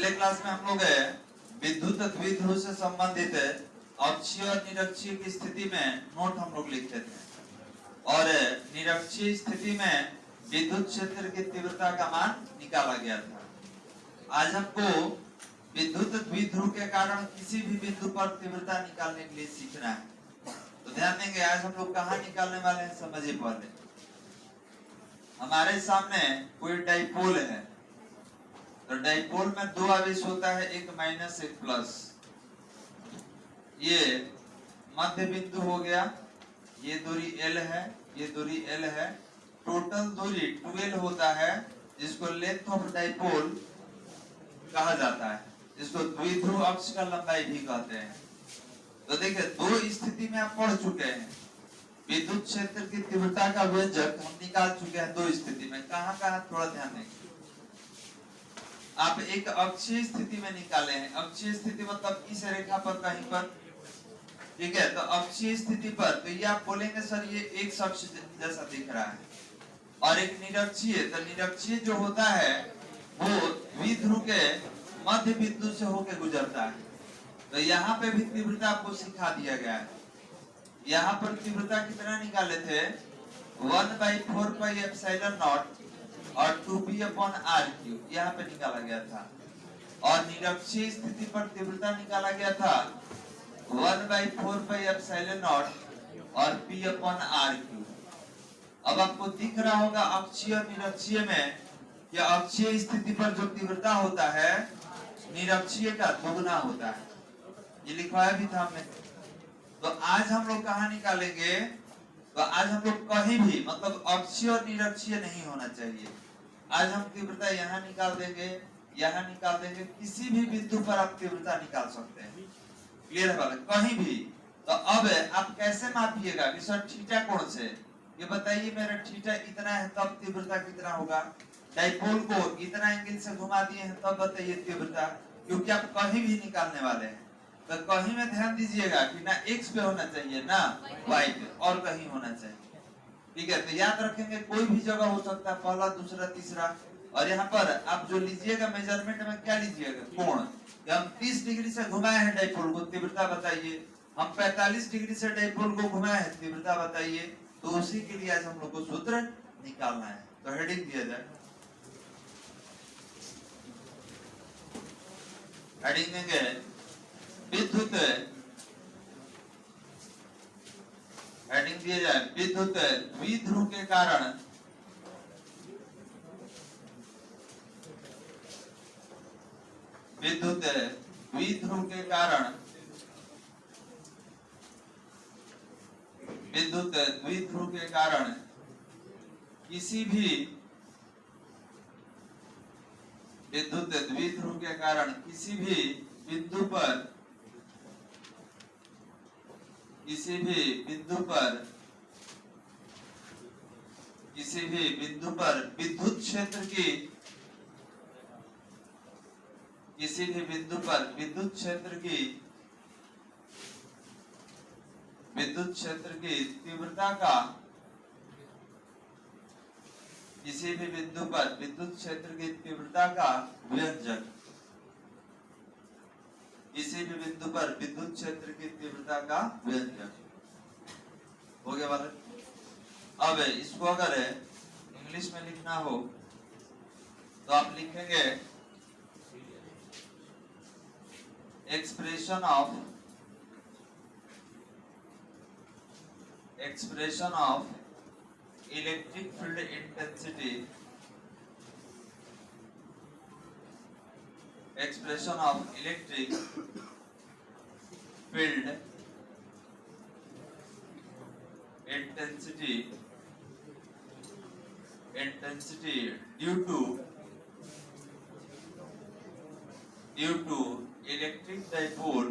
पिछले क्लास में हम लोग विद्युत द्विध्रुव से संबंधित अक्षीय और निरक्षीय की स्थिति में नोट हम लोग लिखते थे और निरक्षीय स्थिति में विद्युत क्षेत्र की तीव्रता का मान निकाला गया था। आज हमको विद्युत द्विध्रुव के कारण किसी भी बिंदु पर तीव्रता निकालने के लिए सीखना है। तो ध्यान देंगे, आज हम लोग कहाँ निकालने वाले हैं समझिए। पहले हमारे सामने कोई डाइपोल है, तो डाइपोल में दो आवेश होता है, एक माइनस एक प्लस। ये मध्य बिंदु हो गया, ये दूरी L है, ये दूरी L है। टोटल दूरी 12 होता है, जिसको लेंथ ऑफ डाइपोल कहा जाता है, जिसको द्विध्रुव अक्ष का लंबाई भी कहते हैं। तो देखिए, दो स्थिति में आप पढ़ चुके हैं। विद्युत क्षेत्र की तीव्रता का व्यंजक हम निकाल चुके हैं दो स्थिति में। कहाँ कहाँ थोड़ा ध्यान देंगे। आप एक अक्षीय स्थिति में निकाले हैं। अक्षीय स्थिति मतलब इस रेखा पर कहीं पर, ठीक है। तो अक्षीय स्थिति पर तो ये आप बोलेंगे सर ये एक अक्ष जैसा दिख रहा है। और एक निरक्षीय, तो निरक्षीय जो होता है वो द्विध्रुव के मध्य बिंदु से होकर गुजरता है। तो यहाँ पे भी तीव्रता आपको सिखा दिया गया है। यहाँ पर तीव्रता कितना निकाले थे, 1/4 पाई एप्सिलॉन नॉट और 2p/r³, यहाँ पे निकाला गया था। और निरक्षीय स्थिति पर तीव्रता निकाला गया था 1/4 पाई एप्सिलॉन नॉट और p/r³। अब आपको दिख रहा होगा अक्षीय और निरक्षीय में कि अक्षीय स्थिति पर जो तीव्रता होता है निरक्षीय का दोगुना होता है। ये लिखवाया भी था हमने। तो आज हम लोग कहाँ निकालेंगे, तो आज हम लोग कहीं भी, मतलब अक्षीय और निरक्षीय नहीं होना चाहिए। आज हम तीव्रता यहाँ निकाल देंगे, यहाँ निकाल देंगे, किसी भी बिंदु पर आप तीव्रता निकाल सकते हैं। क्लियर है बात, कहीं भी। तो अब आप कैसे मापिएगा कि सर थीटा कोण से, ये बताइए मेरा थीटा इतना है तब तीव्रता कितना होगा। डाइपोल को इतना एंगल से घुमा दिए हैं तब बताइए तीव्रता, क्योंकि आप कहीं भी निकालने वाले हैं। तो कहीं में ध्यान दीजिएगा कि ना x पे होना चाहिए ना y पे, और कहीं होना चाहिए। ठीक है, तो याद रखेंगे कोई भी जगह हो सकता है, पहला दूसरा तीसरा। और यहाँ पर आप जो लीजिएगा मेजरमेंट में क्या लीजिएगा, कोण। हम 30 डिग्री से घुमाए हैं डाइपोल को, तीव्रता बताइए। हम 45 डिग्री से डाइपोल को घुमाए हैं, तीव्रता बताइए। तो उसी के लिए आज हम लोग को सूत्र निकालना है। तो हेडिंग दिया जाए, हेडिंग देंगे विद्युत, हेडिंग दिया जाए विद्युत द्विध्रुव के कारण विद्युत द्विध्रुव के कारण विद्युत द्विध्रुव के कारण किसी भी विद्युत द्विध्रुव के कारण किसी भी बिंदु पर किसी भी बिंदु पर विद्युत क्षेत्र की किसी भी बिंदु पर विद्युत क्षेत्र की तीव्रता का किसी भी बिंदु पर विद्युत क्षेत्र की तीव्रता का व्यंजक, किसी भी बिंदु पर विद्युत क्षेत्र की तीव्रता का व्यंजक हो गया बात। अब इसको अगर इंग्लिश में लिखना हो तो आप लिखेंगे expression of electric field intensity, expression of electric field intensity due to electric dipole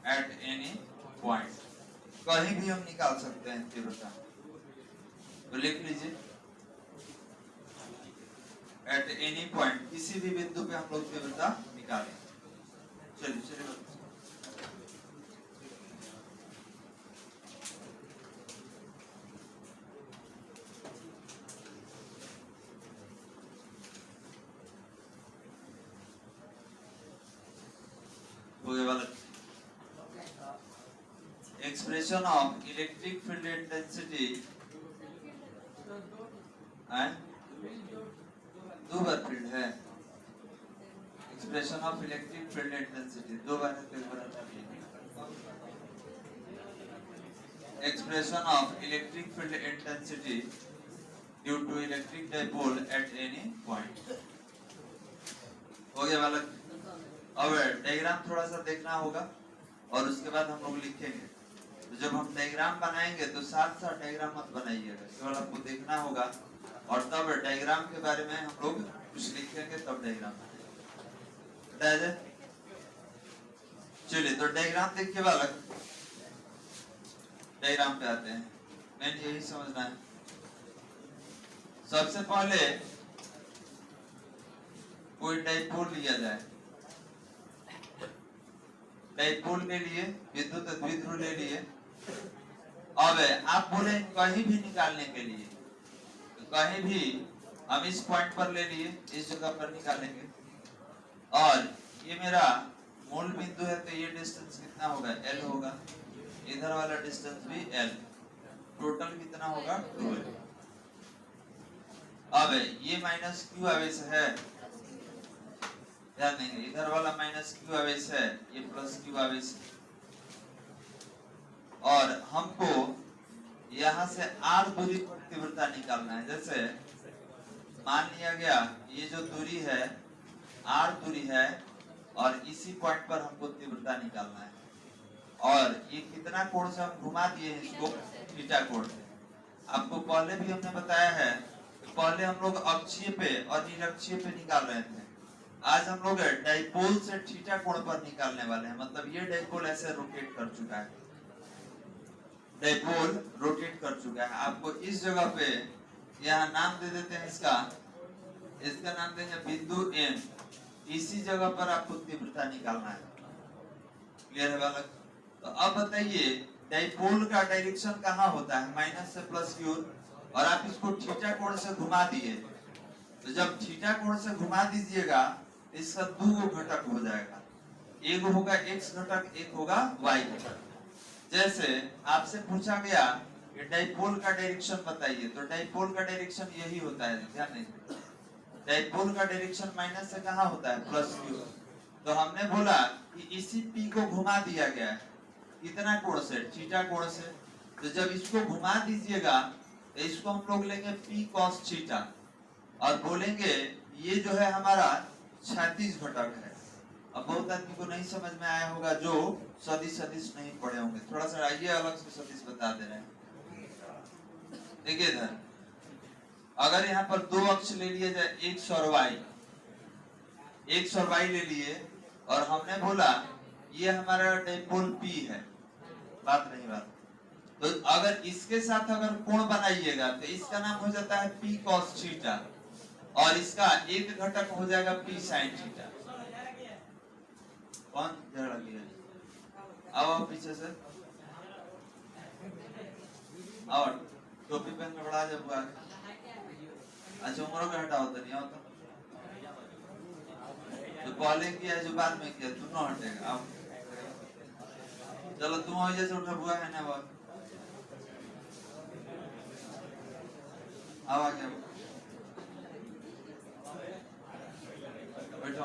at any point, कहीं भी हम निकाल सकते हैं तीव्रता। तो लिख लीजिए at any point, किसी भी बिंदु पे हम लोग तीव्रता निकालें। चलिए expression of electric field intensity दो बार फील्ड है, expression of electric field intensity दो बार है, तो एक बार आता है expression of electric field intensity due to electric dipole at any point. हो गया बालक। अब डायग्राम थोड़ा सा देखना होगा और उसके बाद हम लोग लिखेंगे। तो जब हम डायग्राम बनाएंगे तो साथ साथ डायग्राम मत बनाइएगा, केवल आपको देखना होगा और तब डायग्राम के बारे में हम लोग कुछ लिखेंगे, तब डायग्राम बताया जाए। चलिए तो डायग्राम देखिए बालक, डायग्राम पे आते हैं। मेन यही समझना है। सबसे पहले कोई डाइपोल लिया जाए, डाइपोल ले लिए, विद्युत द्विध्रुव ले लिए। अब आप बोले कहीं भी निकालने के लिए, तो कहीं भी हम इस पॉइंट पर ले लिए, इस जगह पर निकालेंगे। और ये मेरा मूल बिंदु है, तो ये डिस्टेंस कितना होगा, L होगा। इधर वाला डिस्टेंस भी L, टोटल कितना होगा 2L। अब ये माइनस Q आवेश है, ध्यान देंगे, इधर वाला माइनस Q आवेश है, ये प्लस Q आवेश है। और हमको यहाँ से R दूरी पर तीव्रता निकालना है। जैसे मान लिया गया ये जो दूरी है R दूरी है और इसी पॉइंट पर हमको तीव्रता निकालना है। और ये कितना कोण से हम घुमा दिए हैं इसको, थीटा कोण से। आपको पहले भी हमने बताया है कि पहले हम लोग अक्षीय पे और निरक्षीय पे निकाल रहे थे। आज हम लोग डाइपोल से थीटा कोण पर निकालने वाले हैं। मतलब ये डाइपोल ऐसे रोटेट कर चुका है, डाइपोल रोटेट कर चुका है। आपको इस जगह पे यहाँ नाम दे देते हैं, इसका नाम देंगे बिंदु M। इसी जगह पर आपको तीव्रता निकालना है। क्लियर है बालक? तो अब बताइए डाइपोल का डायरेक्शन कहाँ होता है, माइनस से प्लस की ओर, और आप इसको थीटा कोण से घुमा दिए। तो जब थीटा कोण से घुमा दीजिएगा, इसका दो घटक हो जाएगा, एक होगा x घटक, एक होगा y घटक। जैसे आपसे पूछा गया कि डाइपोल का डायरेक्शन बताइए, तो डाइपोल का डायरेक्शन यही होता है, ध्यान देंगे। डाइपोल का डायरेक्शन माइनस से कहाँ होता है, प्लस की ओर। तो हमने बोला कि इसी P को घुमा दिया गया है, कितना कोण से, थीटा कोण से। तो जब इसको घुमा दीजिएगा तो इसको हम लोग लेंगे P cos थीटा और बोलेंगे ये जो है हमारा क्षैतिज घटक है। अब बहुत आदमी को नहीं समझ में आया होगा जो सदिश नहीं पढ़े होंगे, थोड़ा सा आइए अलग से सदिश बता दे रहे हैं। देखिए इधर अगर यहाँ पर दो अक्ष ले लिए जाए, x और y ले लिए, और हमने बोला ये हमारा डाइपोल P है, बात नहीं बात। तो अगर इसके साथ अगर कोण बनाइएगा तो इसका नाम हो जाता है P cos थीटा और इसका एक घटक हो जाएगा P sin थीटा। कौन झगड़ा किया? आओ पीछे से आओ, टोपी पहन के बढ़ा जब हुआ। अच्छा उम्र का हटाओ तो नहीं होता, जो पहले किया जो बाद में किया दोनों हटेगा। अब चलो तुम वजह से उठा हुआ है ना, वो आवा क्या बैठो,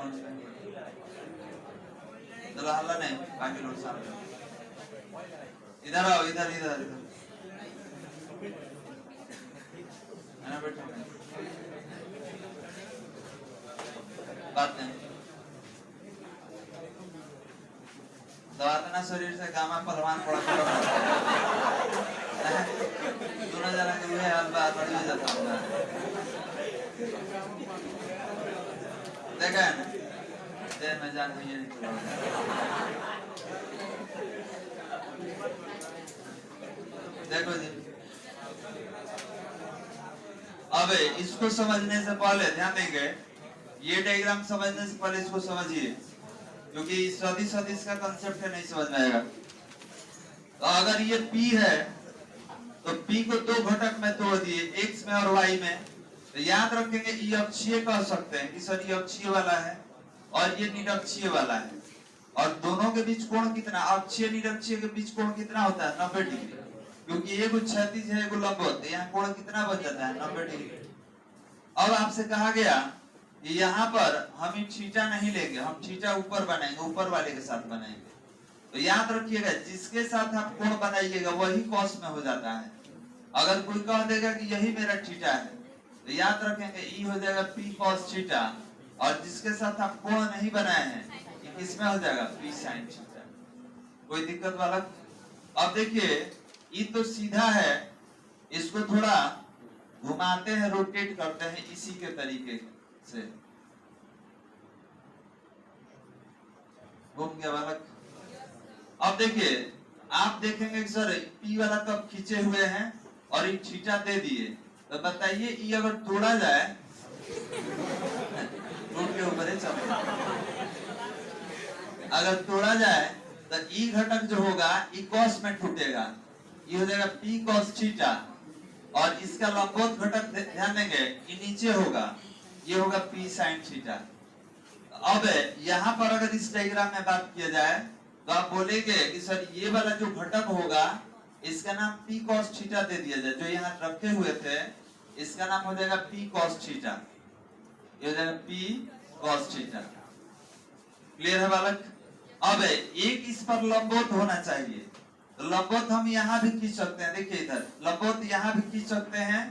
चलो हल्ला नहीं, बाकी लोग सामने। इधर आओ, इधर इधर इधर है, बैठो, बात नहीं। दवातना शरीर से गामा पहलवान पड़ा दोनों जना के हुए हाल बात बढ़ जाता होगा, देखा है ना, देह में जान नहीं है। देखो जी, अब इसको समझने से पहले ध्यान देंगे, ये डायग्राम समझने से पहले इसको समझिए, क्योंकि सदिश का कंसेप्ट है, नहीं समझ में आएगा। तो अगर ये P है तो P को दो घटक में तोड़ दिए, x में और y में। तो याद रखेंगे ये अक्षीय कह सकते हैं कि सर ये अक्षीय वाला है और ये निरक्षीय वाला है। और दोनों के बीच कोण कितना, अक्षीय निरक्षीय के बीच कोण कितना होता है 90 डिग्री, क्योंकि एगो क्षैतिज है एगो लंबवत, यहाँ कोण कितना बन जाता है 90 डिग्री। अब आपसे कहा गया कि यहाँ पर हम थीटा नहीं लेंगे, हम थीटा ऊपर बनाएंगे, ऊपर वाले के साथ बनाएंगे। तो याद रखिएगा जिसके साथ आप कोण बनाइएगा वही कॉस में हो जाता है। अगर कोई कह देगा कि यही मेरा थीटा है तो याद रखेंगे ई हो जाएगा पी कॉस थीटा, और जिसके साथ आप कोण नहीं बनाए हैं किसमें हो जाएगा पी साइन थीटा। कोई दिक्कत वाला? अब देखिए ये तो सीधा है, इसको थोड़ा घुमाते हैं, रोटेट करते हैं इसी के तरीके से। घूम गया बालक। अब देखिए आप देखेंगे कि सर पी वाला कब खींचे हुए हैं और ये थीटा दे दिए, तो बताइए ये अगर तोड़ा जाए रोड के ऊपर है चल, अगर तोड़ा जाए तो ई घटक जो होगा ई कॉस में टूटेगा, ये हो जाएगा पी कॉस थीटा, और इसका लंबवत घटक ध्यान देंगे ये नीचे होगा, ये होगा पी साइन थीटा। अब यहाँ पर अगर इस डायग्राम में बात किया जाए तो आप बोलेंगे कि सर ये वाला जो घटक होगा इसका नाम पी कॉस थीटा दे दिया जाए, जो यहाँ रखे हुए थे इसका नाम हो जाएगा पी कॉस थीटा, ये हो जाएगा पी कॉस थीटा। क्लियर है बालक? अब एक इस पर लंबवत होना चाहिए, तो लंबवत हम यहाँ भी खींच सकते हैं, देखिए इधर लंबवत यहाँ भी खींच सकते हैं,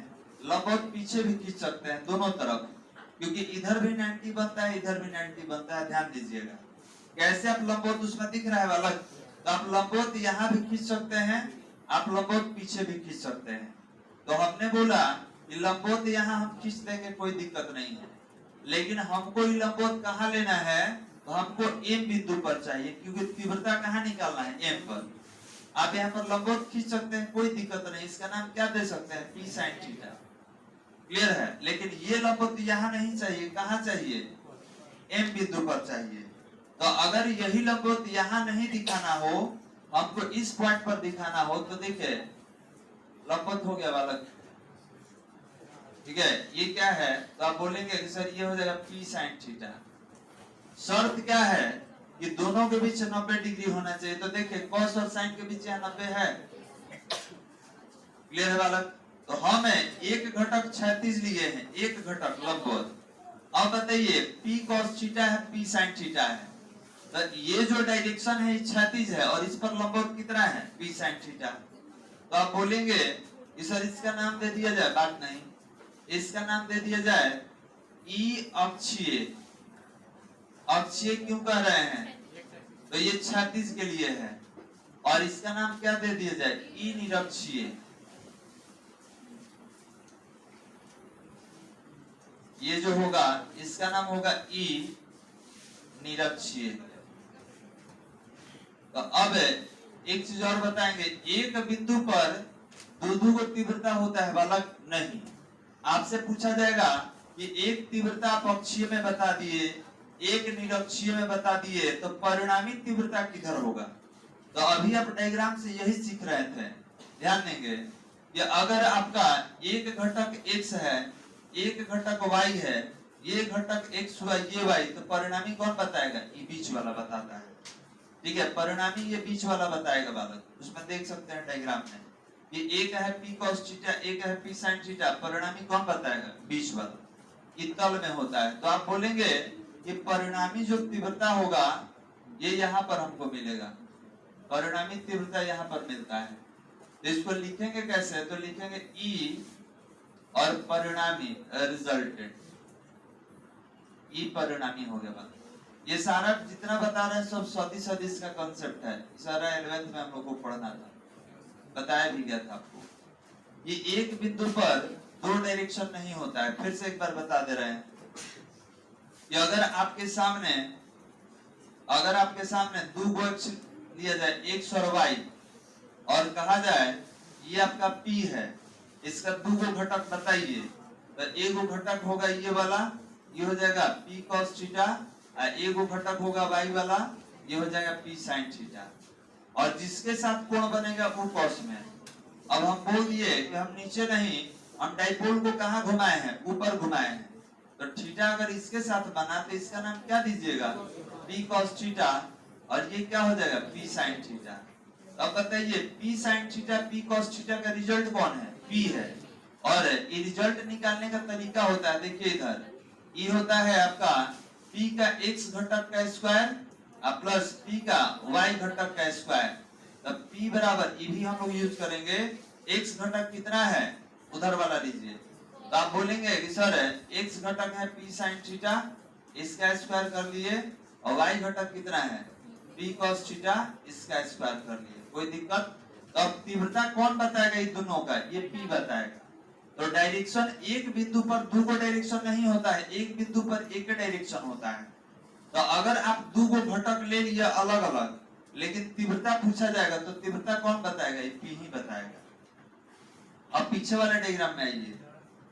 लंबवत पीछे भी खींच सकते हैं, दोनों तरफ, क्योंकि इधर भी 90 बनता है इधर भी 90 बनता है। ध्यान दीजिएगा कैसे आप लंबवत उसमें दिख रहा है बालक, तो आप लंबवत यहाँ भी खींच सकते हैं, आप लंबवत पीछे भी खींच सकते हैं। तो हमने बोला कि लंबवत यहाँ हम खींच देंगे, कोई दिक्कत नहीं है, लेकिन हमको ये लंबवत कहाँ लेना है, तो हमको एम बिंदु पर चाहिए, क्योंकि तीव्रता कहाँ निकालना है एम पर। आप यहाँ पर लंबवत खींच सकते हैं, कोई दिक्कत नहीं, इसका नाम क्या दे सकते हैं पी साइन थीटा। क्लियर है? लेकिन ये लंबवत यहाँ नहीं चाहिए, कहाँ चाहिए एम बिंदु पर चाहिए। तो अगर यही लंबवत यहाँ नहीं दिखाना हो, हमको इस पॉइंट पर दिखाना हो, तो देखिए लंबवत हो गया बालक, ठीक है, ये क्या है, तो आप बोलेंगे कि सर ये हो जाएगा पी साइन थीटा। शर्त क्या है कि दोनों के बीच 90 डिग्री होना चाहिए, तो देखिए कॉस और साइन के बीच यहाँ 90 है। क्लियर है बालक? तो हम एक घटक 36 लिए हैं, एक घटक लंबवत। अब बताइए पी कॉस थीटा है पी साइन थीटा है, तो ये जो डायरेक्शन है 36 है और इस पर लंबवत कितना है पी साइन थीटा। तो आप बोलेंगे कि सर इसका नाम दे दिया जाए, बात नहीं, इसका नाम दे दिया जाए ई अक्षीय। अक्षीय क्यों कह रहे हैं, तो ये 36 के लिए है, और इसका नाम क्या दे दिया जाए ई निरक्षीय। ये जो होगा इसका नाम होगा ई निरक्षीय। तो अब एक चीज और बताएंगे, एक बिंदु पर दो को तीव्रता होता है बालक? नहीं। आपसे पूछा जाएगा कि एक तीव्रता आप अक्षीय में बता दिए, एक निरक्षीय में बता दिए, तो परिणामी तीव्रता किधर होगा? तो अभी आप डायग्राम से यही सीख रहे थे। ध्यान देंगे कि अगर आपका एक घटक x है, एक घटक y है, ये घटक x हुआ ये y, तो परिणामी कौन बताएगा? ये बीच वाला बताता है, ठीक है, परिणामी ये बीच वाला बताएगा बालक। उसमें देख सकते हैं डायग्राम में, ये एक है पी कॉस थीटा, एक है पी साइन थीटा, परिणामी कौन बताएगा? बीच वाला, ये तल में होता है। तो आप बोलेंगे ये परिणामी जो तीव्रता होगा ये यहाँ पर हमको मिलेगा, परिणामी तीव्रता यहाँ पर मिलता है। तो इसको लिखेंगे कैसे, तो लिखेंगे ई और परिणामी रिजल्टेंट, ई परिणामी हो गया बात। ये सारा जितना बता रहे हैं सब सदिश का कॉन्सेप्ट है, सारा 11th में हम लोग को पढ़ना था, बताया भी गया था आपको। ये एक बिंदु पर दो डायरेक्शन नहीं होता है, फिर से एक बार बता दे रहे हैं कि अगर आपके सामने दो अक्ष लिया जाए एक्स और वाई, और कहा जाए ये आपका पी है, इसका दो घटक बताइए, तो एक घटक होगा ये वाला, ये हो जाएगा पी कॉस थीटा, और एक घटक होगा वाई वाला, ये हो जाएगा पी साइन थीटा, और जिसके साथ कोण बनेगा वो कॉस में। अब हम बोल दिए कि हम नीचे नहीं, हम डाइपोल को कहाँ घुमाए हैं? ऊपर घुमाए हैं। तो थीटा अगर इसके साथ बना तो इसका नाम क्या दीजिएगा? पी कॉस थीटा, और ये क्या हो जाएगा p sin थीटा। अब बताइए p sin theta p cos theta का रिजल्ट कौन है, p है। और ये रिजल्ट निकालने का तरीका होता है, देखिए इधर ये होता है आपका p का x घटक का स्क्वायर प्लस p का y घटक का स्क्वायर। तब p बराबर ये भी हम लोग यूज करेंगे, x घटक कितना है उधर वाला लीजिए, तो आप बोलेंगे कि सर x घटक है p sin थीटा, इसका स्क्वायर कर लिए, और y घटक कितना है p cos थीटा, इसका स्क्वायर कर लिए, कोई दिक्कत। तो अब तीव्रता कौन बताएगा इन दोनों का, ये p बताएगा। तो डायरेक्शन एक बिंदु पर दो को डायरेक्शन नहीं होता है, एक बिंदु पर एक डायरेक्शन होता है। तो अगर आप दो को घटक ले लिए अलग अलग, लेकिन तीव्रता पूछा जाएगा तो तीव्रता कौन बताएगा, ये p ही बताएगा। अब पीछे वाले डायग्राम में आइए,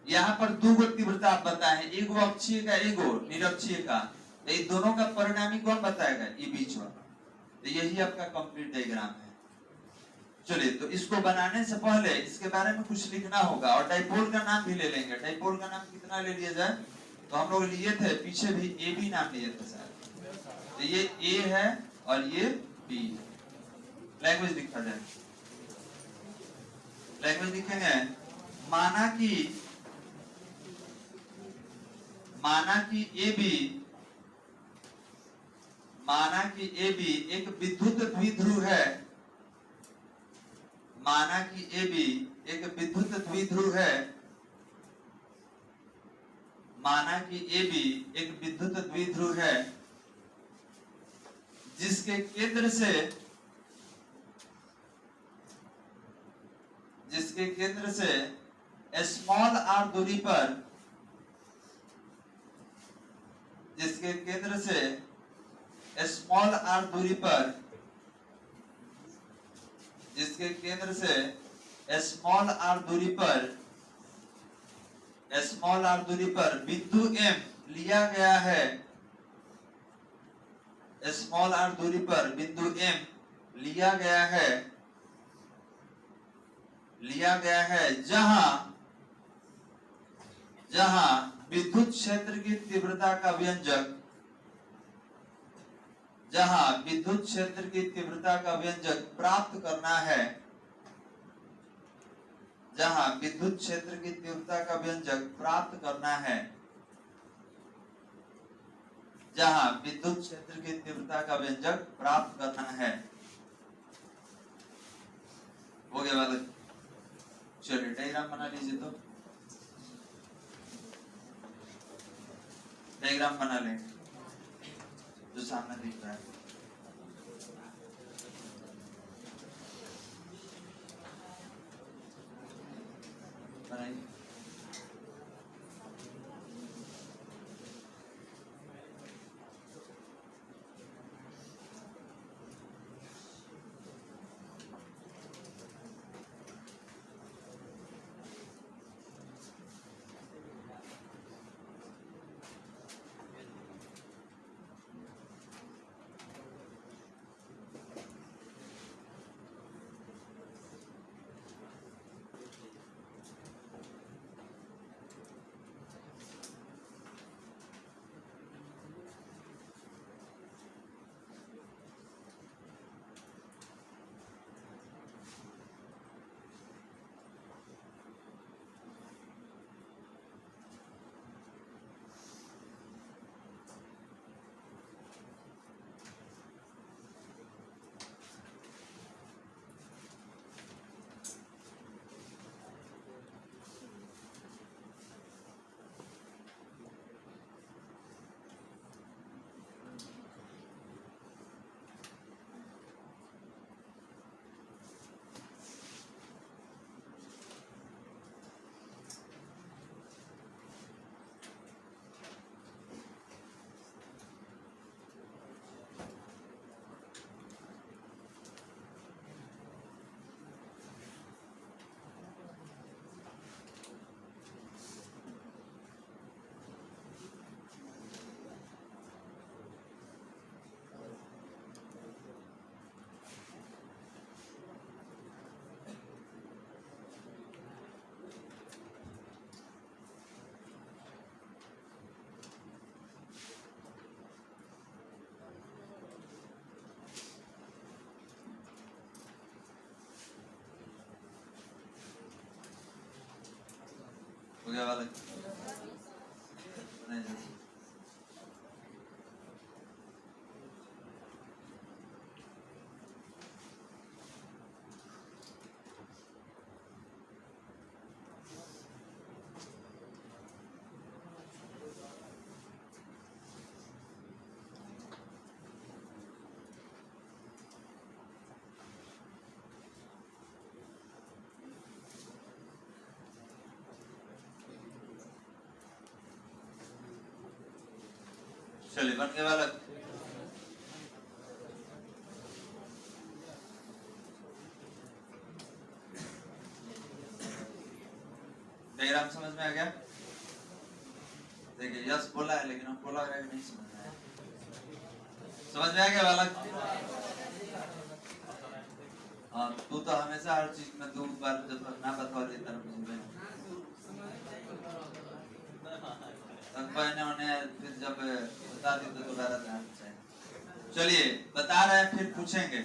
यहाँ पर दो को तीव्रता आप बताए हैं, एगो अक्षीय का एगो निरक्षीय का, तो इन दोनों का परिणामी कौन बताएगा, ये बीच वाला। तो यही आपका कंप्लीट डायग्राम है। चलिए, तो इसको बनाने से पहले इसके बारे में कुछ लिखना होगा, और डाइपोल का नाम भी ले लेंगे। डाइपोल का नाम कितना ले लिया जाए, तो हम लोग लिए थे पीछे भी ए बी नाम लिए थे सर, तो ये ए है और ये बी है। लैंग्वेज लिखा जाए, लैंग्वेज लिखेंगे, माना कि ए बी एक विद्युत द्विध्रुव है, माना कि ए बी एक विद्युत द्विध्रुव है, माना कि ए बी एक विद्युत द्विध्रुव है, जिसके केंद्र से स्मॉल आर दूरी पर, जिसके केंद्र से स्मॉल आर दूरी पर, जिसके केंद्र से स्मॉल आर दूरी पर, स्मॉल आर दूरी पर बिंदु M लिया गया है, स्मॉल आर दूरी पर बिंदु M लिया गया है, जहां विद्युत क्षेत्र की तीव्रता का व्यंजक, जहां विद्युत क्षेत्र की तीव्रता का व्यंजक प्राप्त करना है, जहां विद्युत क्षेत्र की तीव्रता का व्यंजक प्राप्त करना है, जहां विद्युत क्षेत्र की तीव्रता का व्यंजक प्राप्त करना है। हो गया वाला, चलिए डायग्राम बना लीजिए, तो डायग्राम बना लें जो सामने दिख रहा है। बनाइए, जाएगा वाला नहीं जाएगा। चलिए बन गया वाला। डायग्राम समझ में आ गया? देखिए यस बोला है लेकिन हम बोला है कि नहीं समझ में आया। समझ में आ गया वाला? हाँ तू तो हमेशा हर चीज में 2 बार जब तक ना बता देता मुझे उन्हें फिर जब बता दी तो दोबारा ध्यान से। चलिए बता रहे हैं फिर पूछेंगे,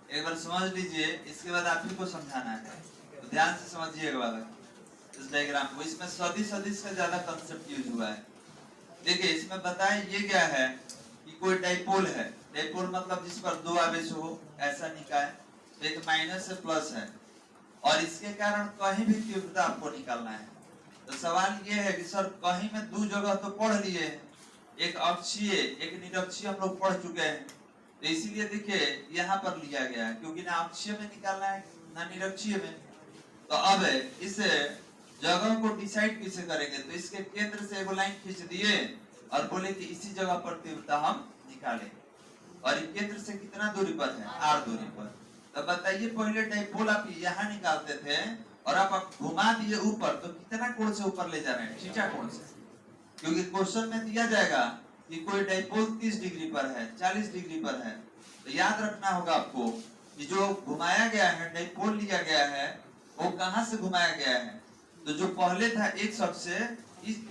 एक बार समझ लीजिए, इसके बाद आप ही को समझाना है तो ध्यान से समझिएगा वाला इस डायग्राम को। इसमें सदिश का ज्यादा कंसेप्ट यूज हुआ है। देखिए इसमें बताया ये क्या है कि कोई डाइपोल है, डाइपोल मतलब जिस पर 2 आवेश हो, ऐसा निकाय, तो एक माइनस से प्लस है और इसके कारण कहीं भी तीव्रता आपको निकालना है। तो सवाल ये है कि सर कहीं में 2 जगह तो पढ़ लिए, एक अक्षीय एक निरक्षीय हम लोग पढ़ चुके हैं, तो इसीलिए देखिए यहाँ पर लिया गया है क्योंकि ना अक्षीय में निकालना है ना निरक्षीय में। तो अब इस जगह को डिसाइड कैसे करेंगे, तो इसके केंद्र से एक लाइन खींच दिए और बोले कि इसी जगह पर तीव्रता हम निकालें, और केंद्र से कितना दूरी पर है, r दूरी पर। तो बताइए पहले डाइपोल आप यहाँ निकालते थे और आप घुमा दिए ऊपर, तो कितना कोण से ऊपर ले जा रहे हैं, थीटा कोण से, क्योंकि क्वेश्चन में दिया जाएगा कि कोई डाइपोल 30 डिग्री पर है, 40 डिग्री पर है। तो याद रखना होगा आपको कि जो घुमाया गया है, डाइपोल लिया गया है, वो कहां से घुमाया गया है, तो जो पहले था एक शब्द से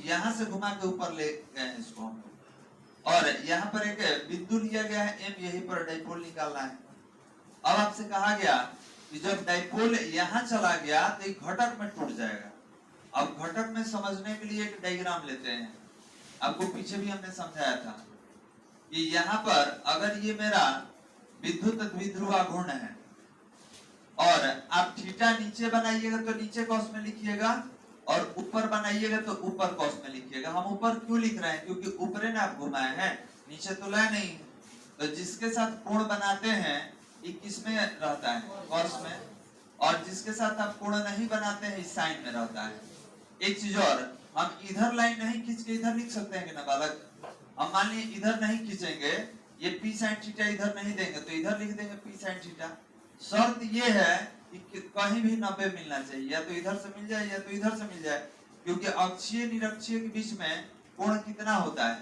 यहाँ से घुमा के ऊपर ले गए हैं इसको, और यहाँ पर एक बिंदु लिया गया है M, यही पर डाइपोल निकालना है। अब आपसे कहा गया कि जब डाइपोल यहाँ चला गया तो एक घटक में टूट जाएगा। अब घटक में समझने के लिए एक डायग्राम लेते हैं, आपको पीछे भी हमने समझाया था कि यहाँ पर अगर ये मेरा विद्युत द्विध्रुव घूर्ण है और आप थीटा नीचे बनाइएगा तो नीचे कॉस में लिखिएगा और ऊपर बनाइएगा तो ऊपर कॉस में लिखिएगा। हम ऊपर क्यों लिख रहे हैं, क्योंकि ऊपरे ने आप घुमाए हैं, नीचे तो लाए नहीं। तो जिसके साथ कोण बनाते हैं ये किस में रहता है, कॉस में, और जिसके साथ आप कोण नहीं बनाते हैं इस साइन में रहता है। एक चीज और, हम इधर लाइन नहीं खींच के इधर लिख सकते हैं कि ना बालक, हम मान लीजिए इधर नहीं खींचेंगे, ये पी साइन थीटा इधर नहीं देंगे तो इधर लिख देंगे पी साइन थीटा। शर्त ये है कि कहीं भी 90 मिलना चाहिए, या तो इधर से मिल जाए या तो इधर से मिल जाए, क्योंकि अक्षीय निरक्षीय के बीच में कोण कितना होता है,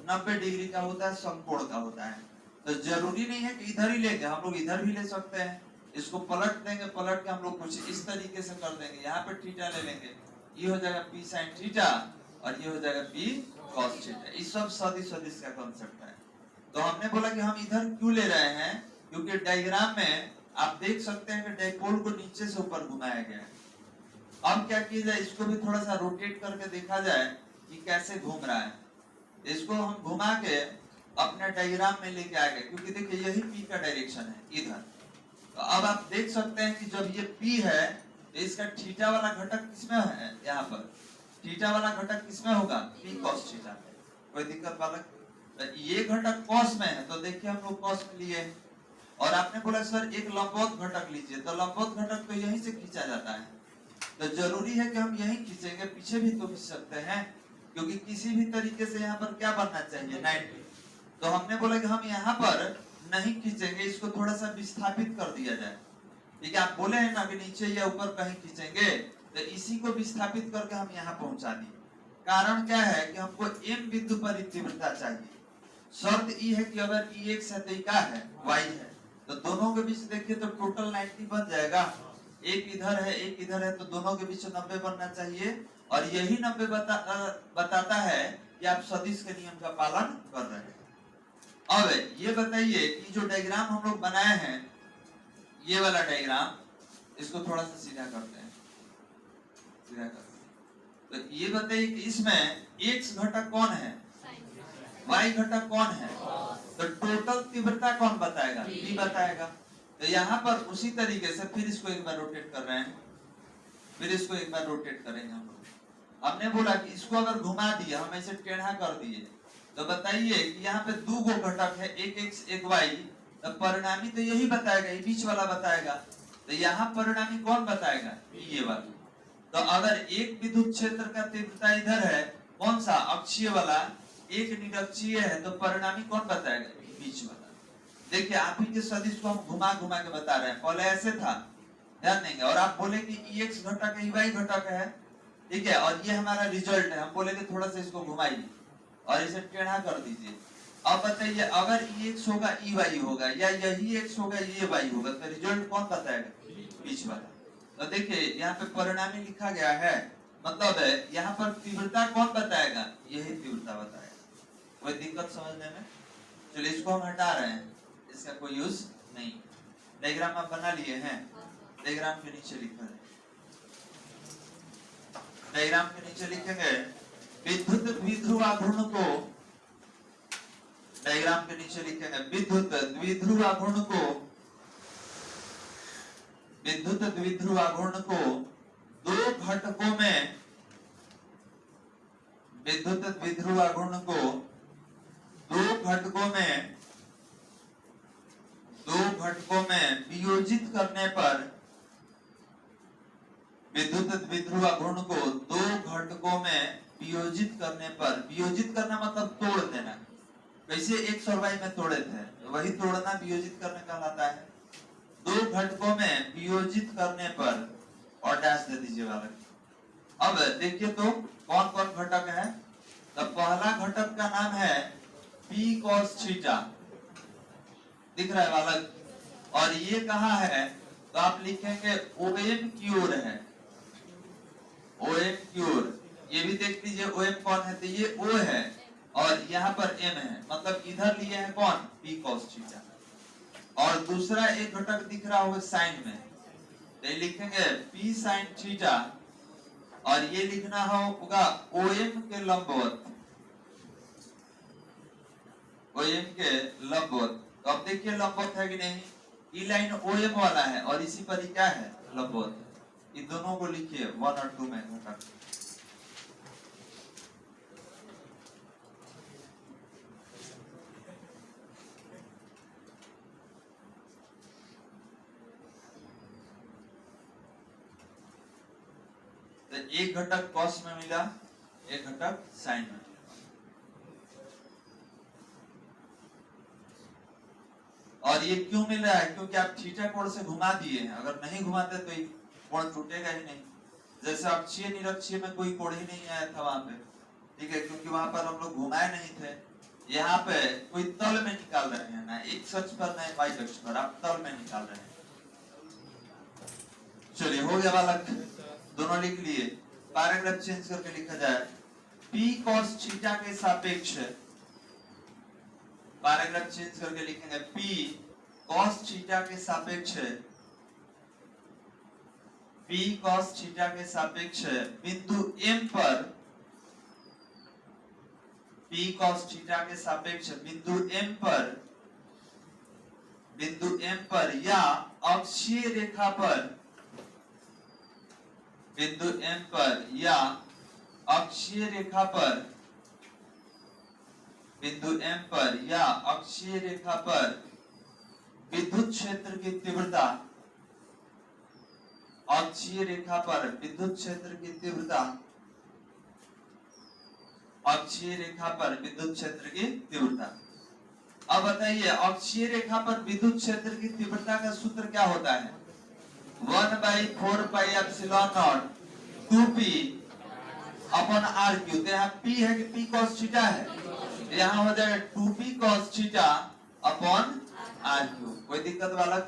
90 डिग्री का होता है, समकोण का होता है। तो जरूरी नहीं है कि इधर ही लेंगे, हम लोग इधर भी ले सकते हैं, इसको पलट देंगे, पलट के हम लोग कुछ इस तरीके से कर देंगे, यहाँ पे थीटा ले लेंगे, ये हो जाएगा पी साइन थीटा और ये हो जाएगा पी कॉस थीटा। इस सब सदिश का कॉन्सेप्ट है। तो हमने बोला कि हम इधर क्यों ले रहे हैं, क्योंकि डायग्राम में आप देख सकते हैं कि डाइपोल को नीचे से ऊपर घुमाया गया है। अब क्या किया जाए, इसको भी थोड़ा सा रोटेट करके देखा जाए कि कैसे घूम रहा है। इसको हम घुमा के अपने डायग्राम में लेके आ गए, क्योंकि देखिए यही पी का डायरेक्शन है इधर। तो अब आप देख सकते हैं कि जब ये पी है तो इसका थीटा वाला घटक किसमें है, यहाँ पर थीटा वाला घटक किसमें होगा, पी कॉस थीटा। कोई दिक्कत बालक? ये घटक कॉस में है तो देखिए हम लोग कॉस में लिए, और आपने बोला सर एक लंबवत घटक लीजिए, तो लंबवत घटक तो यहीं से खींचा जाता है, तो जरूरी है कि हम यहीं खींचेंगे, पीछे भी तो खींच सकते हैं, क्योंकि किसी भी तरीके से यहाँ पर क्या बनना चाहिए, 90। तो हमने बोला कि हम यहाँ पर नहीं खींचेंगे, इसको थोड़ा सा विस्थापित कर दिया जाए। ठीक है, आप बोले हैं ना कि नीचे या ऊपर कहीं खींचेंगे, तो इसी को विस्थापित करके हम यहाँ पहुंचा दिए। कारण क्या है कि हमको M बिंदु पर तीव्रता चाहिए। शर्त ये है कि अगर E है तो क्या है, Y है, तो दोनों के बीच देखिए तो टोटल 90 बन जाएगा। एक इधर है एक इधर है, तो दोनों के बीच 90 बनना चाहिए, और यही 90 बताता है कि आप सदिश के नियम का पालन कर रहे हैं। अब ये बताइए कि जो डायग्राम हम लोग बनाए हैं, ये वाला डायग्राम, इसको थोड़ा सा सीधा करते हैं, सीधा करते हैं। तो ये बताइए कि इसमें x घटक कौन है, y घटक कौन है, तो टोटल तीव्रता कौन बताएगा, p बताएगा। तो यहाँ पर उसी तरीके से फिर इसको एक बार रोटेट कर रहे हैं, फिर इसको एक बार रोटेट करेंगे हम लोग। हमने बोला कि इसको अगर घुमा दिया, हम ऐसे टेढ़ा कर दिए, तो बताइए कि यहाँ पे दो गो घटक है, एक x एक y, तो परिणामी तो यही बताएगा, ये बीच वाला बताएगा। तो यहाँ परिणामी कौन बताएगा, ये वाला। तो अगर एक विद्युत क्षेत्र का तीव्रता इधर है, कौन सा, अक्षीय वाला, एक निरक्षीय है, तो परिणामी कौन बताएगा, बीच वाला। देखिए आप ही के सदिश को हम घुमा घुमा के बता रहे हैं, पहले ऐसे था, ध्यान देंगे, और आप बोले कि x घटक है, y घटक है, ठीक है, और ये हमारा रिजल्ट है, हम बोले कि थोड़ा सा इसको घुमाइए और इसे टेढ़ा कर दीजिए। अब बताइए अगर x होगा y होगा, या यही x होगा ये y होगा, तो रिजल्ट कौन बताएगा, बीच वाला। तो देखिए यहाँ पे परिणामी लिखा गया है, मतलब है यहाँ पर तीव्रता कौन बताएगा, यही तीव्रता बताएगा। कोई दिक्कत समझने में? चलिए इसको हम हटा रहे हैं, इसका कोई यूज नहीं। डायग्राम आप बना लिए हैं, डायग्राम के नीचे लिखा है, डायग्राम के नीचे लिखेंगे विद्युत द्विध्रुव आघूर्ण को, डायग्राम के नीचे लिखेंगे विद्युत द्विध्रुव आघूर्ण को, विद्युत द्विध्रुव आघूर्ण को दो घटकों में, विद्युत द्विध्रुव आघूर्ण को दो घटकों में वियोजित करने पर, विद्युत द्विध्रुव आघूर्ण को दो घटकों में वियोजित करने पर, वियोजित करना मतलब तोड़ देना, वैसे x और y में तोड़े थे, वही तोड़ना वियोजित करने कहलाता है। दो घटकों में वियोजित करने पर, और डैश दे दीजिए वाला। अब देखिए तो कौन कौन घटक है, तो पहला घटक का नाम है p cos थीटा, दिख रहा है बालक, और ये कहाँ है, तो आप लिखेंगे OM की ओर है, OM की ओर, ये भी देख लीजिए OM कौन है, तो ये O है और यहाँ पर M है, मतलब इधर लिए है कौन, p cos थीटा। और दूसरा एक घटक दिख रहा होगा साइन में, तो लिखेंगे p sin थीटा, और ये लिखना होगा OM के लंबवत, OM के लंबवत। तो अब देखिए लंबवत है कि नहीं, ई लाइन OM वाला है और इसी पर ही क्या है, लंबवत। इन दोनों को लिखिए 1 और 2 में घटक। तो एक घटक कॉस में मिला, एक घटक साइन में। और ये क्यों मिल रहा है, क्योंकि आप थीटा कोण से घुमा दिए हैं, अगर नहीं घुमाते तो कोण टूटेगा ही नहीं। जैसे अक्षीय निरक्षीय में कोई कोण ही नहीं आया था वहां पे, ठीक है, क्योंकि वहां पर हम लोग घुमाए नहीं थे। यहाँ पे कोई तल में निकाल रहे हैं ना, x अक्ष पर ना y अक्ष पर, आप तल में निकाल रहे हैं। चलिए हो गया बालक, दोनों लिख लिए। पैराग्राफ चेंज करके लिखा जाए p cos थीटा के सापेक्ष, पैराग्राफ चेंज करके लिखेंगे p cos थीटा के सापेक्ष, p cos थीटा के सापेक्ष बिंदु m पर, p cos थीटा के सापेक्ष बिंदु m पर, बिंदु m पर या अक्षीय रेखा पर, बिंदु m पर या अक्षीय रेखा पर, बिंदु m पर या अक्षीय रेखा पर विद्युत क्षेत्र की तीव्रता, अक्षीय रेखा पर विद्युत क्षेत्र की तीव्रता, अक्षीय रेखा पर विद्युत क्षेत्र की तीव्रता। अब बताइए अक्षीय रेखा पर विद्युत क्षेत्र की तीव्रता का सूत्र क्या होता है, 1/4πε0 2p अपन r क्यू। यहाँ p है कि p cos थीटा है, यहाँ हो जाएगा 2p cos theta upon r Q. कोई दिक्कत वाला,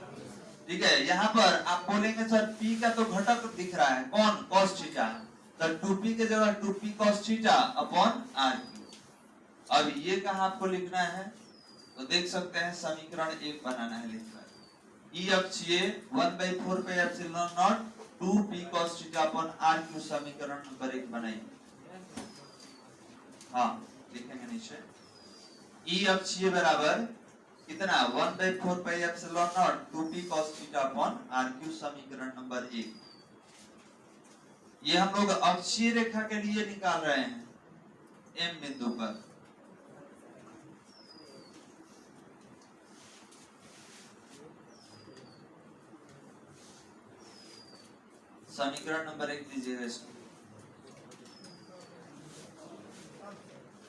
ठीक है। यहाँ पर आप बोलेंगे सर p का तो घटक दिख रहा है, कौन, cos थीटा, तो 2p के जगह 2p cos theta upon r Q. अब ये कहाँ आपको लिखना है, तो देख सकते हैं समीकरण 1 बनाना है, लिखना है e अक्षीय 1/4πε0 2p cos theta upon r Q समीकरण नंबर 1 बनाइए। हाँ लिखेंगे नीचे E अक्षीय बराबर कितना 1/4 pi epsilon not 2p cos theta upon r Q समीकरण नंबर 1। ये हम लोग अक्षीय रेखा के लिए निकाल रहे हैं M बिंदु पर। समीकरण नंबर 1 लीजिएगा इसको।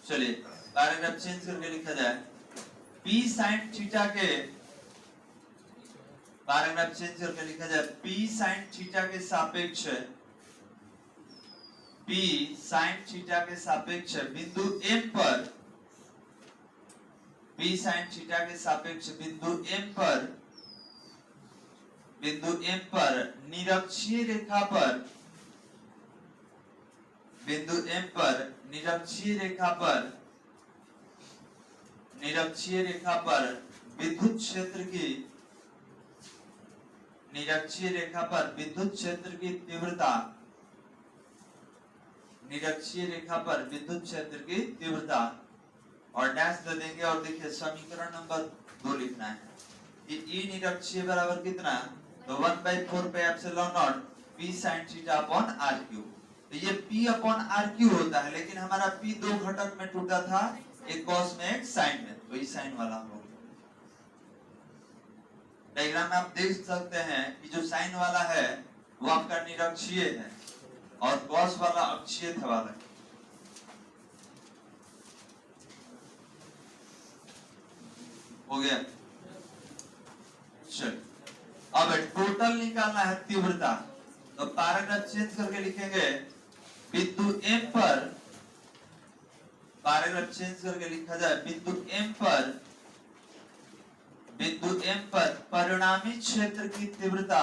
चलिए पैराग्राफ चेंज करके लिखा जाए P sin थीटा के, पैराग्राफ चेंज करके लिखा जाए P sin थीटा के सापेक्ष, P sin थीटा के सापेक्ष बिंदु M पर, P sin थीटा के सापेक्ष बिंदु M पर, बिंदु M पर निरक्षीय रेखा पर, बिंदु M पर निरक्षीय रेखा पर, निरक्षीय रेखा पर विद्युत क्षेत्र की, निरक्षीय रेखा पर विद्युत क्षेत्र की तीव्रता, निरक्षीय रेखा पर विद्युत क्षेत्र की तीव्रता और डैश दे देंगे। और देखिए समीकरण नंबर 2 लिखना है कि E निरक्षीय बराबर कितना, तो 1/4 pi epsilon naught P sin theta upon r Q. तो ये P अपॉन r क्यू होता है, लेकिन हमारा P दो घटक में टूटा था, एक cos में एक sin में, तो ये sin वाला हो गया। डायग्राम में आप देख सकते हैं कि जो sin वाला है वो आपका निरक्षीय है और cos वाला अक्षीय वाला है। हो गया। चल अब टोटल निकालना है तीव्रता, तो पैराग्राफ चेंज करके लिखेंगे बिंदु M पर, पैराग्राफ चेंज करके लिखा जाए बिंदु M पर, बिंदु M पर परिणामी क्षेत्र की तीव्रता,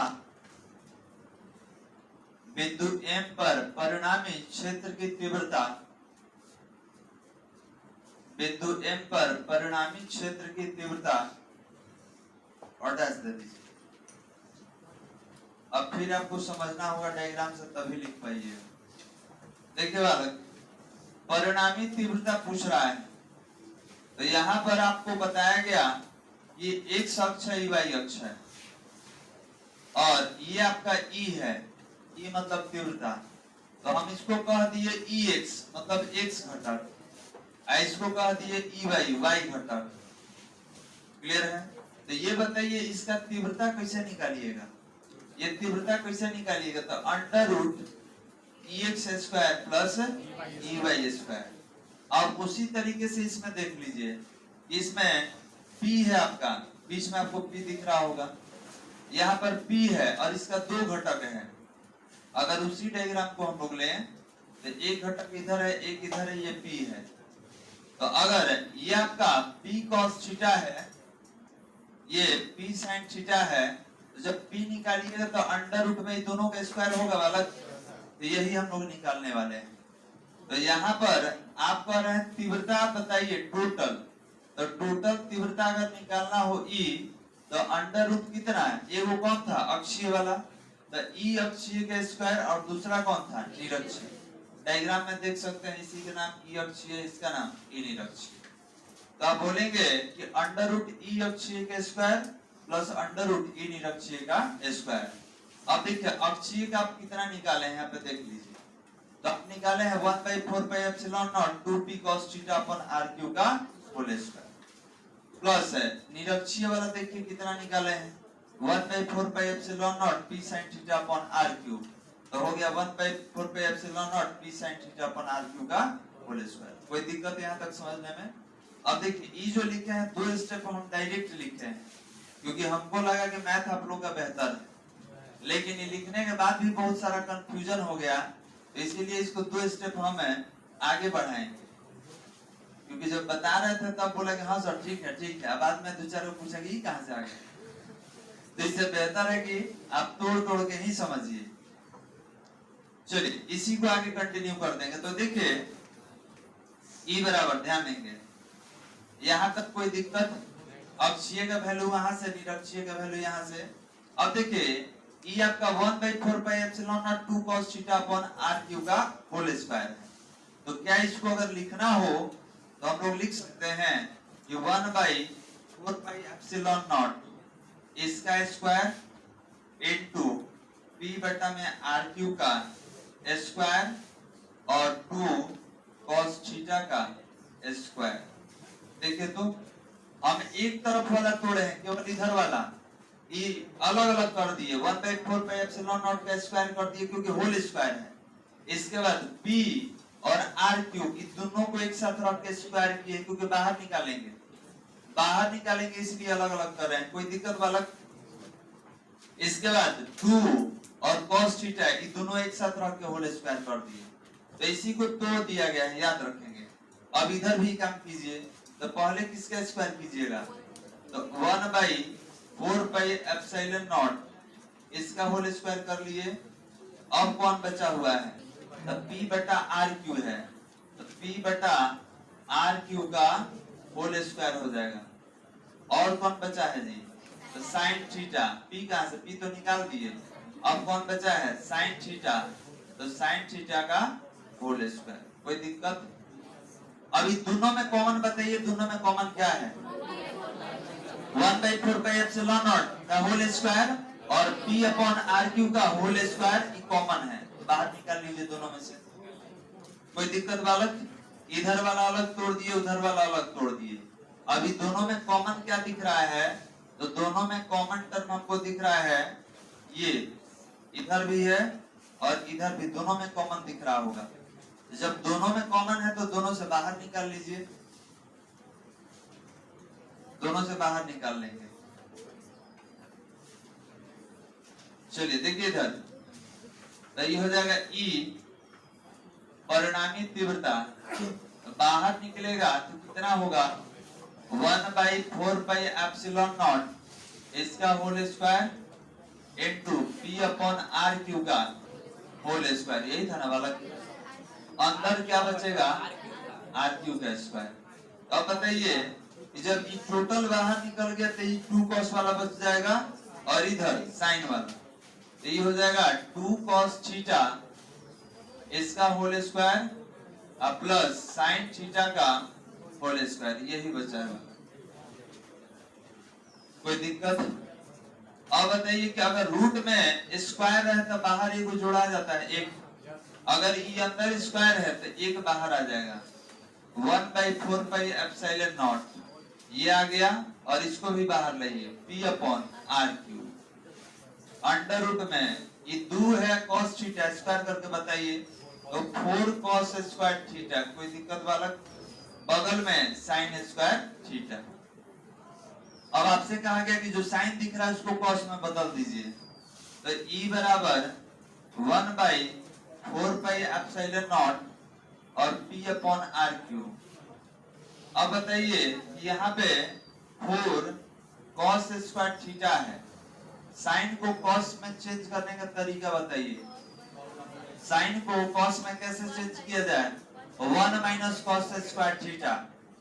बिंदु M पर परिणामी क्षेत्र की तीव्रता, बिंदु M पर परिणामी क्षेत्र की तीव्रता और डैश दे दीजिए। अब फिर आपको समझना होगा डायग्राम से, तभी लिख पाइए। देखिए बालक, परिणामी तीव्रता पूछ रहा है, तो यहाँ पर आपको बताया गया ये x अक्ष है, y अक्ष है, और ये आपका E है, E मतलब तीव्रता, तो हम इसको कह दिए EX मतलब x घटक, इसको कह दिए EY y घटक। क्लियर है? तो ये बताइए इसका तीव्रता कैसे निकालिएगा, ये तीव्रता कैसे निकालिएगा, तो under root EX square plus EY square. अब उसी तरीके से इसमें देख लीजिए, इसमें P है आपका, बीच में आपको P दिख रहा होगा, यहाँ पर P है और इसका दो घटक है। अगर उसी डायग्राम को हम लोग लें तो एक घटक इधर है, एक इधर है, ये P है। तो अगर ये आपका P cos थीटा है, ये P sin थीटा है, तो जब P निकालिएगा तो अंडर रूट में दोनों का स्क्वायर होगा वाला, तो यही हम लोग निकालने वाले हैं। तो यहाँ पर आप कह रहे हैं तीव्रता बताइए टोटल, तो टोटल तीव्रता अगर निकालना हो E, तो अंडर रूट कितना है, एक वो कौन था अक्षीय वाला, तो E अक्षीय का स्क्वायर और दूसरा कौन था निरक्षीय। डायग्राम में देख सकते हैं इसी का नाम E अक्षीय, इसका नाम E निरक्षीय। तो आप बोलेंगे कि अंडर रूट E अक्षीय का square plus under root E निरक्षीय का स्क्वायर। अब देखिए अक्षीय का आप कितना निकाले हैं, यहाँ पे देख लीजिए, तो आप निकाले हैं 1/4 pi epsilon not 2p cos theta upon r Q का होल स्क्वायर, प्लस है निरक्षीय वाला देखिए कितना निकाले हैं 1/4 pi epsilon naught p sin theta upon r Q, तो हो गया 1/4 pi epsilon naught p sin theta upon r Q का होल स्क्वायर। कोई दिक्कत यहाँ तक समझने में? अब देखिए ई जो लिखे हैं दो स्टेप हम डायरेक्ट लिखे हैं, क्योंकि हमको लगा कि मैथ आप लोग का बेहतर है, लेकिन ये लिखने के बाद भी बहुत सारा कंफ्यूजन हो गया, तो इसीलिए इसको दो स्टेप हम आगे बढ़ाएंगे। क्योंकि जब बता रहे थे तब बोला कि हाँ सर ठीक है ठीक है, बाद में दो चार लोग पूछा कि कहाँ से आ गए, तो इससे बेहतर है कि आप तोड़ तोड़ के ही समझिए। चलिए इसी को आगे कंटिन्यू कर देंगे। तो देखिए ई बराबर, ध्यान देंगे यहाँ तक कोई दिक्कत, अक्षीय का वैल्यू वहां से, निरक्षीय का वैल्यू यहाँ से। अब देखिए ई आपका 1/4 pi epsilon naught 2 cos theta upon are Q का होल स्क्वायर है। तो क्या इसको अगर लिखना हो तो हम लोग लिख सकते हैं कि 1/4 पाई एप्सिलॉन नॉट इसका स्क्वायर इनटू पी बटा में आर क्यू का स्क्वायर और 2 cos थीटा का स्क्वायर। देखिए तो हम एक तरफ वाला तोड़े हैं, केवल इधर वाला ये अलग अलग कर दिए, 1/4 पाई एप्सिलॉन नॉट का स्क्वायर कर दिए क्योंकि होल स्क्वायर है। इसके बाद p और r क्यूब इन दोनों को एक साथ रख के स्क्वायर किए क्योंकि बाहर निकालेंगे इसलिए अलग अलग कर रहे हैं, कोई दिक्कत वाला। इसके बाद 2 और cos थीटा ये दोनों एक साथ रख के होल स्क्वायर कर दिए, तो इसी को तोड़ दिया गया है, याद रखेंगे। अब इधर भी काम कीजिए, तो पहले किसका स्क्वायर कीजिएगा, तो 1/4 पाई एप्सिलॉन नॉट इसका होल स्क्वायर कर लिए। अब कौन बचा हुआ है, तो p बटा आर क्यू है, तो p बटा आर क्यू का होल स्क्वायर हो जाएगा। और कौन बचा है जी, तो साइन थीटा, p कहां से, p तो निकाल दिए। अब कौन बचा है, साइन थीटा, तो साइन थीटा का होल स्क्वायर। कोई दिक्कत? अभी दोनों में कॉमन बताइए, दोनों में कॉमन क्या है, 1/4 पाई एप्सिलॉन नॉट का होल स्क्वायर और p अपॉन आर क्यू का होल स्क्वायर कॉमन है, बाहर निकाल लीजिए दोनों में से। कोई दिक्कत बालक? इधर वाला अलग तोड़ दिए, उधर वाला अलग तोड़ दिए। अभी दोनों में कॉमन क्या दिख रहा है, तो दोनों में कॉमन टर्म हमको दिख रहा है ये, इधर भी है और इधर भी, दोनों में कॉमन दिख रहा होगा। जब दोनों में कॉमन है तो दोनों से बाहर निकाल लीजिए, दोनों से बाहर निकाल लेंगे। चलिए देखिए इधर, तो ये हो जाएगा E परिणामी तीव्रता, बाहर निकलेगा तो कितना होगा, 1/4 पाई एप्सिलॉन नॉट इसका whole square into p upon are Q का होल स्क्वायर। यही था ना वाला, अंदर क्या बचेगा, आर क्यू का स्क्वायर। अब बताइए जब ये टोटल बाहर निकल गया तो ये 2 cos वाला बच जाएगा और इधर साइन वाला, तो ये हो जाएगा 2 cos थीटा इसका whole square plus sine theta का होल स्क्वायर, यही बचा है। कोई दिक्कत? अब बताइए कि अगर रूट में स्क्वायर है तो बाहर एक जोड़ा जाता है, एक, अगर ये अंदर स्क्वायर है तो एक बाहर आ जाएगा। 1/4 पाई एप्सिलॉन नॉट ये आ गया और इसको भी बाहर लाइए, p upon are Q under root में ये 2 है cos थीटा, स्क्वायर करके बताइए, तो 4 cos स्क्वायर थीटा। कोई दिक्कत वाला? बगल में साइन स्क्वायर थीटा। अब आपसे कहा गया कि जो साइन दिख रहा है उसको cos में बदल दीजिए, तो E बराबर 1/4 पाई एप्सिलॉन नॉट और p अपॉन आर क्यू। अब बताइए यहाँ पे 4 cos स्क्वायर थीटा है, साइन को cos में चेंज करने का तरीका बताइए। साइन को cos में कैसे चेंज किया जाए, 1 माइनस cos स्क्वायर थीटा।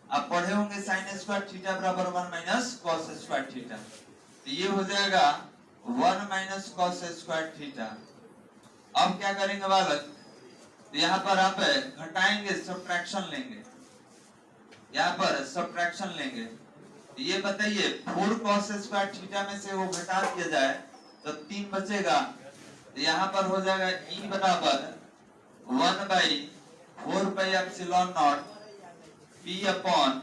आप पढ़े होंगे साइन स्क्वायर थीटा बराबर 1 माइनस cos स्क्वायर थीटा, तो ये हो जाएगा 1 माइनस cos स्क्वायर थीटा। अब क्या करेंगे बालक, तो यहाँ पर आप घटाएंगे, सब्ट्रैक्शन लेंगे, यहाँ पर सब्ट्रैक्शन लेंगे। ये बताइए 4 cos स्क्वायर थीटा में से वो घटा दिया जाए तो 3 बचेगा, तो यहाँ पर हो जाएगा E बराबर 1/4 pi epsilon naught p upon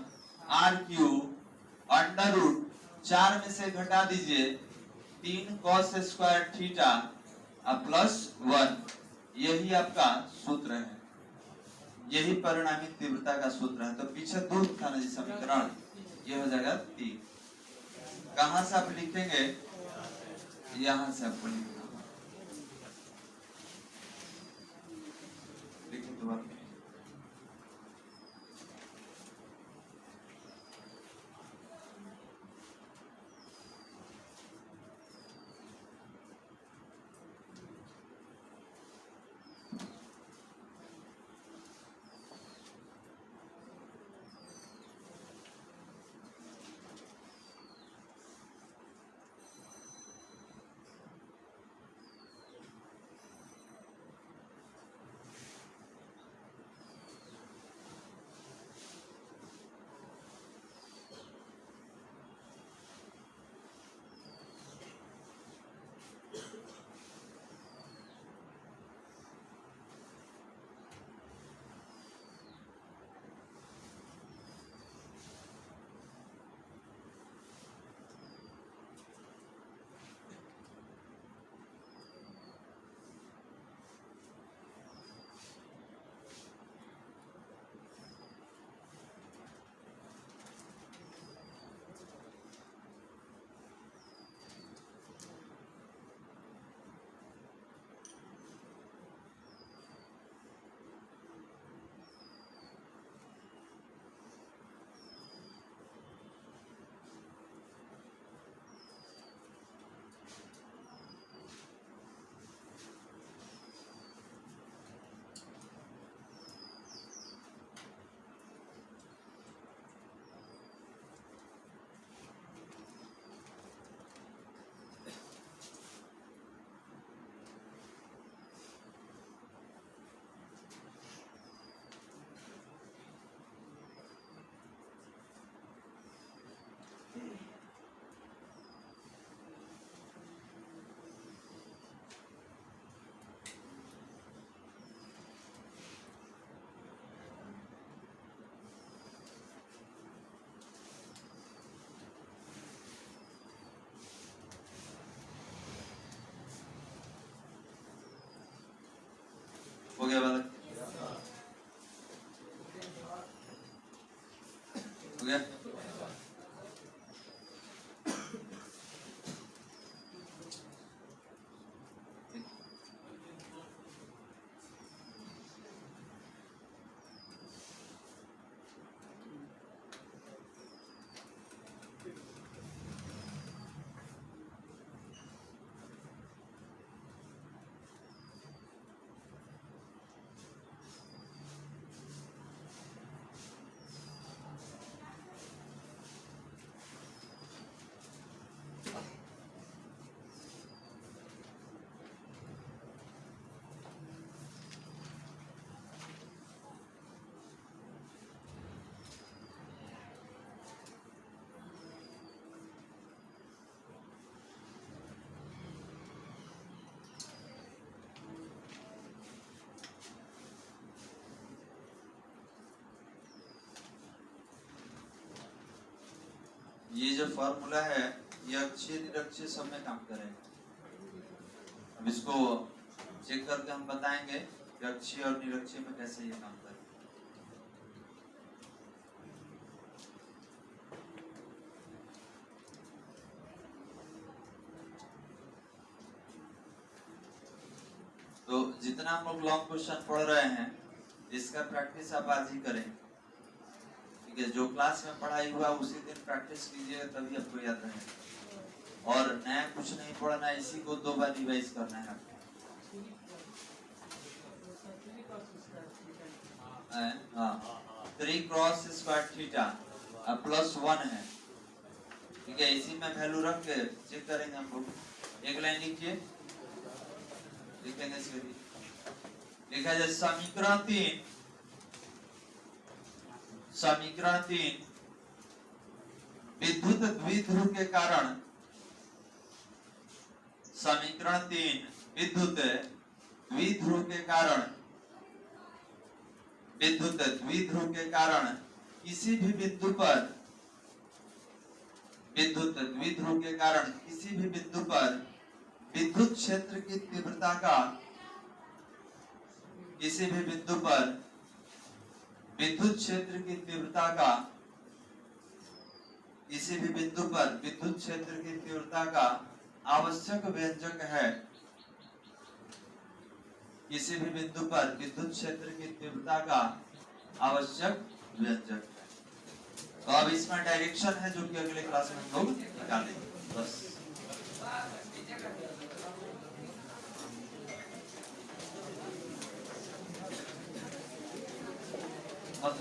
are Q under root 4 में से घटा दीजिए 3 cos स्क्वायर थीटा प्लस 1। यही आपका सूत्र है, यही परिणामी तीव्रता का सूत्र है। तो पीछे 2 था ना जी समीकरण, ये हो जाएगा 3। कहां से आप लिखेंगे, यहां से आपको लिखना, लिखिए दोबारा। हो गया। ये जो फॉर्मूला है ये अक्षीय निरक्षीय सब में काम करेगा। अब इसको चेक करके हम बताएंगे कि अक्षीय और निरक्षीय में कैसे ये काम करेगा। तो जितना हम लोग लॉन्ग क्वेश्चन पढ़ रहे हैं इसका प्रैक्टिस आप आज ही करें। ठीक है, जो क्लास में पढ़ाई हुआ उसी दिन प्रैक्टिस कीजिए, तभी आपको याद रहेगा। और नया कुछ नहीं पढ़ना, इसी को 2 बार रिवाइज करना है आपको। हाँ, 3 क्रॉस स्क्वायर थीटा प्लस 1 है। ठीक है, इसी में वैल्यू रख के चेक करेंगे हम लोग। एक लाइन लिखिए, लिखेंगे इसके लिए। लिखा जाए समीकरण 3 विद्युत द्विध्रुव के कारण, समीकरण 3 विद्युत द्विध्रुव के कारण, विद्युत द्विध्रुव के कारण किसी भी बिंदु पर, विद्युत द्विध्रुव के कारण किसी भी बिंदु पर विद्युत क्षेत्र की तीव्रता का, किसी भी बिंदु पर विद्युत क्षेत्र की तीव्रता का, किसी भी बिंदु पर विद्युत क्षेत्र की तीव्रता का आवश्यक व्यंजक है। किसी भी बिंदु पर विद्युत क्षेत्र की तीव्रता का आवश्यक व्यंजक है। तो अब इसमें डायरेक्शन है जो कि अगले क्लास में हम लोग निकालेंगे। बस मत